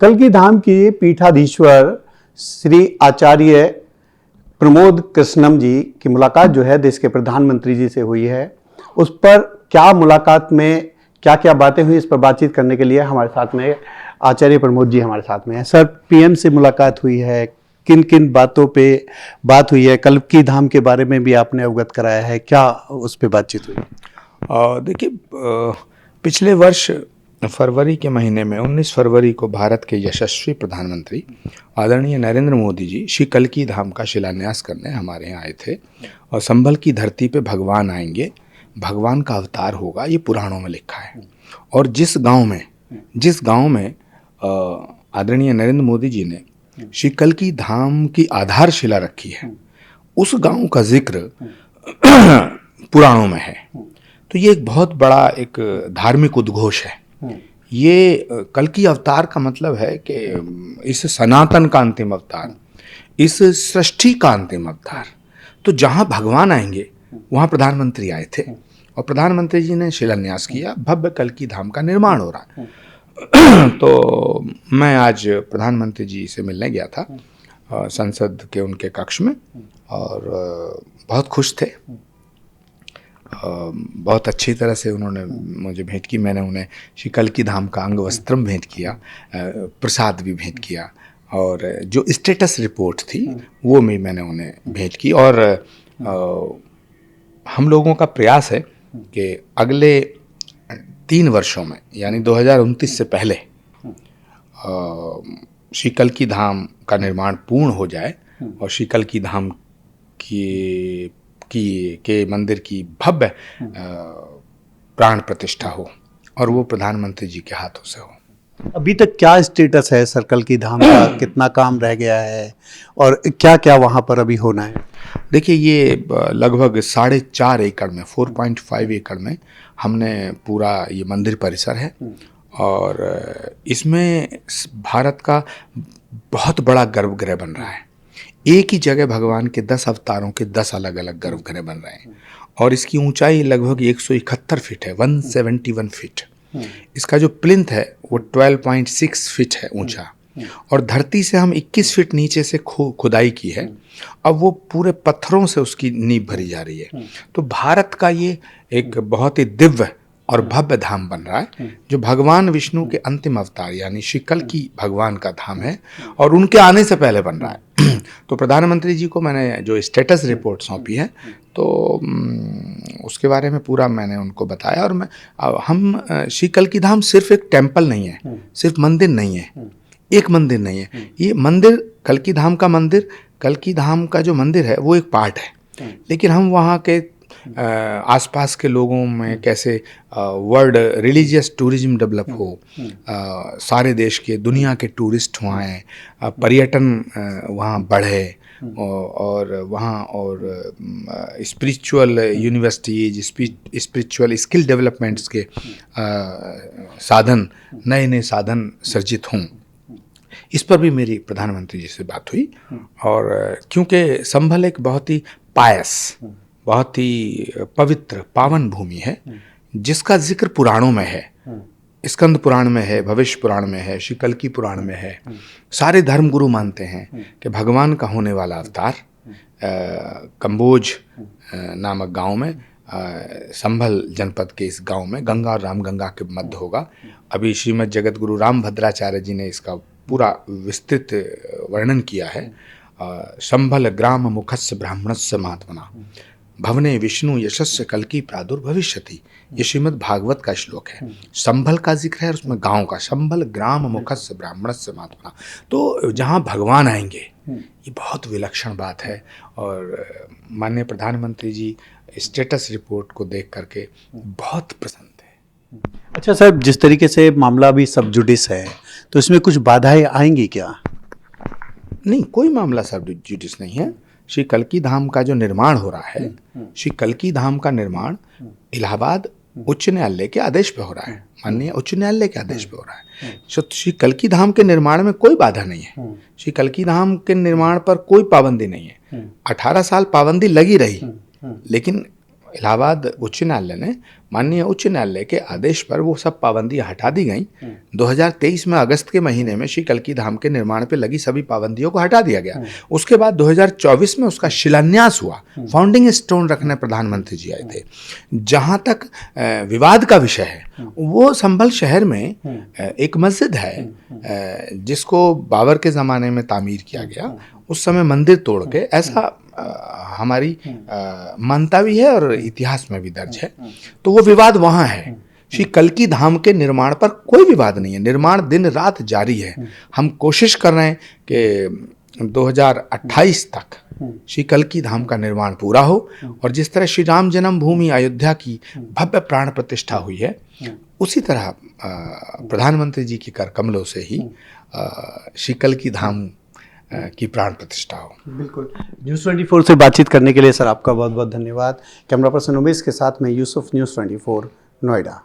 कल्की धाम की पीठाधीश्वर श्री आचार्य प्रमोद कृष्णम जी की मुलाकात जो है देश के प्रधानमंत्री जी से हुई है। उस पर क्या मुलाकात में क्या क्या बातें हुई, इस पर बातचीत करने के लिए हमारे साथ में आचार्य प्रमोद जी हमारे साथ में हैं। सर, पीएम से मुलाकात हुई है, किन किन बातों पे बात हुई है? कल्की धाम के बारे में भी आपने अवगत कराया है, क्या उस पर बातचीत हुई? देखिए, पिछले वर्ष फरवरी के महीने में 19 फरवरी को भारत के यशस्वी प्रधानमंत्री आदरणीय नरेंद्र मोदी जी श्री कल्की धाम का शिलान्यास करने हमारे यहाँ आए थे। और संभल की धरती पे भगवान आएंगे, भगवान का अवतार होगा, ये पुराणों में लिखा है। और जिस गांव में आदरणीय नरेंद्र मोदी जी ने श्री कल्की धाम की आधारशिला रखी है, उस गांव का जिक्र पुराणों में है। तो ये एक बहुत बड़ा एक धार्मिक उद्घोष है। ये कल्की अवतार का मतलब है कि इस सनातन का अंतिम अवतार, इस सृष्टि का अंतिम अवतार। तो जहाँ भगवान आएंगे वहाँ प्रधानमंत्री आए थे और प्रधानमंत्री जी ने शिलान्यास किया, भव्य कल्की धाम का निर्माण हो रहा है। तो मैं आज प्रधानमंत्री जी से मिलने गया था संसद के उनके कक्ष में, और बहुत खुश थे। बहुत अच्छी तरह से उन्होंने मुझे भेंट की। मैंने उन्हें श्री कल्की धाम का अंग वस्त्रम भेंट किया, प्रसाद भी भेंट किया, और जो स्टेटस रिपोर्ट थी वो भी मैंने उन्हें भेंट की। और हम लोगों का प्रयास है कि अगले 3 वर्षों में, यानी 2029 से पहले श्री कल्की धाम का निर्माण पूर्ण हो जाए और श्री कल्की धाम के मंदिर की भव्य प्राण प्रतिष्ठा हो, और वो प्रधानमंत्री जी के हाथों से हो। अभी तक क्या स्टेटस है सर कल्की धाम का? कितना काम रह गया है और क्या क्या वहाँ पर अभी होना है? देखिए, ये लगभग 4.5 एकड़ में, 4.5 एकड़ में हमने पूरा ये मंदिर परिसर है, और इसमें भारत का बहुत बड़ा गर्भगृह बन रहा है। एक ही जगह भगवान के 10 अवतारों के 10 अलग अलग गर्भगृह बन रहे हैं, और इसकी ऊंचाई लगभग 171 फीट है, 171 फीट। इसका जो प्लिंथ है वो 12.6 फीट है ऊंचा, और धरती से हम 21 फीट नीचे से खुदाई की है। अब वो पूरे पत्थरों से उसकी नींव भरी जा रही है। तो भारत का ये एक बहुत ही दिव्य और भव्य धाम बन रहा है, जो भगवान विष्णु के अंतिम अवतार यानी श्री कल्की भगवान का धाम है, और उनके आने से पहले बन रहा है। तो प्रधानमंत्री जी को मैंने जो स्टेटस रिपोर्ट सौंपी है, तो उसके बारे में पूरा मैंने उनको बताया। और हम श्री कल्की धाम सिर्फ एक टेम्पल नहीं है, सिर्फ मंदिर नहीं है, एक मंदिर नहीं है। ये मंदिर, कल्की धाम का मंदिर, कल्की धाम का जो मंदिर है वो एक पार्ट है, लेकिन हम वहाँ के आसपास के लोगों में कैसे वर्ल्ड रिलीजियस टूरिज्म डेवलप हो, सारे देश के, दुनिया के टूरिस्ट वहाँ आए, पर्यटन वहाँ बढ़े, और वहाँ और spiritual universities, spiritual skill developments के साधन, नए नए साधन सर्जित हों। इस पर भी मेरी प्रधानमंत्री जी से बात हुई। और क्योंकि संभल एक बहुत ही पायस, बहुत ही पवित्र पावन भूमि है, जिसका जिक्र पुराणों में है, स्कंद पुराण में है, भविष्य पुराण में है, श्री कल्की पुराण में है। सारे धर्मगुरु मानते हैं कि भगवान का होने वाला अवतार कंबोज नामक गांव में, संभल जनपद के इस गांव में, गंगा और रामगंगा के मध्य होगा। अभी श्रीमद् जगत गुरु राम भद्राचार्य जी ने इसका पूरा विस्तृत वर्णन किया है। संभल ग्राम मुखस्य ब्राह्मणस्य महात्मना भवने विष्णु यशस्य कल्की प्रादुर्भविष्यति, ये श्रीमद् भागवत का श्लोक है। संभल का जिक्र है, उसमें गांव का, संभल ग्राम मुखस्य ब्राह्मणस्य महात्मना। तो जहाँ भगवान आएंगे, ये बहुत विलक्षण बात है। और माननीय प्रधानमंत्री जी स्टेटस रिपोर्ट को देख करके बहुत प्रसन्न थे। अच्छा सर, जिस तरीके से मामला भी सब जुडिस है, तो इसमें कुछ बाधाएं आएंगी क्या? नहीं, कोई मामला सब जुडिस नहीं है। श्री कल्की धाम का जो निर्माण हो रहा है, श्री कल्की धाम का निर्माण इलाहाबाद उच्च न्यायालय के आदेश पे हो रहा है, माननीय उच्च न्यायालय के आदेश पे हो रहा है। श्री कल्की धाम के निर्माण में कोई बाधा नहीं है, श्री कल्की धाम के निर्माण पर कोई पाबंदी नहीं है। 18 साल पाबंदी लगी रही, लेकिन इलाहाबाद उच्च न्यायालय ने, माननीय उच्च न्यायालय के आदेश पर वो सब पाबंदियां हटा दी गई। 2023 में अगस्त के महीने में श्री कल्की धाम के निर्माण पे लगी सभी पाबंदियों को हटा दिया गया। उसके बाद 2024 में उसका शिलान्यास हुआ, फाउंडिंग स्टोन रखने प्रधानमंत्री जी आए थे। जहाँ तक विवाद का विषय है, वो संभल शहर में एक मस्जिद है जिसको बाबर के ज़माने में तामीर किया गया, उस समय मंदिर तोड़ के, ऐसा हमारी मान्यता भी है और इतिहास में भी दर्ज है। तो वो विवाद वहाँ है। श्री कल्की धाम के निर्माण पर कोई विवाद नहीं है, निर्माण दिन रात जारी है। हम कोशिश कर रहे हैं कि 2028 तक श्री कल्की धाम का निर्माण पूरा हो, और जिस तरह श्री राम जन्मभूमि अयोध्या की भव्य प्राण प्रतिष्ठा हुई है, उसी तरह प्रधानमंत्री जी के कर कमलों से ही श्री कल्की धाम की प्राण प्रतिष्ठा हो। बिल्कुल। न्यूज़ 24 से बातचीत करने के लिए सर आपका बहुत बहुत धन्यवाद। कैमरा पर्सन उमेश के साथ मैं यूसुफ, न्यूज़ 24 नोएडा।